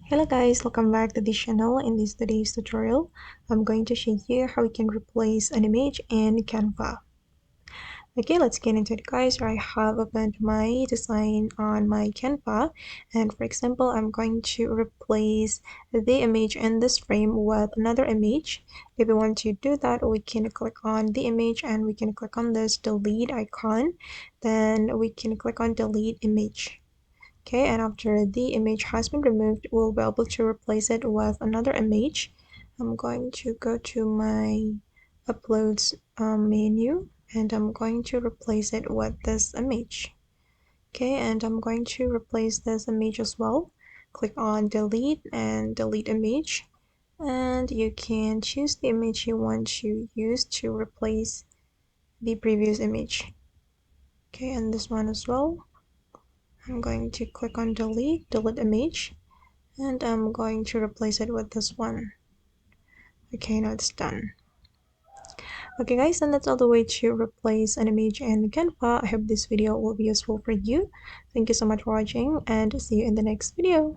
Hello guys, welcome back to the channel. In this today's tutorial, I'm going to show you how we can replace an image in Canva. Okay, let's get into it guys. I have opened my design on my Canva, and for example, I'm going to replace the image in this frame with another image. If we want to do that, we can click on the image and we can click on this delete icon. Then we can click on delete image. Okay, and after the image has been removed, we'll be able to replace it with another image. I'm going to go to my uploads menu, and I'm going to replace it with this image. Okay, and I'm going to replace this image as well. Click on delete and delete image, and you can choose the image you want to use to replace the previous image. Okay, and this one as well. I'm going to click on delete image, and I'm going to replace it with this one. Okay, now it's done. Okay guys, and that's all the way to replace an image in Canva. I hope this video will be useful for you. Thank you so much for watching, and see you in the next video.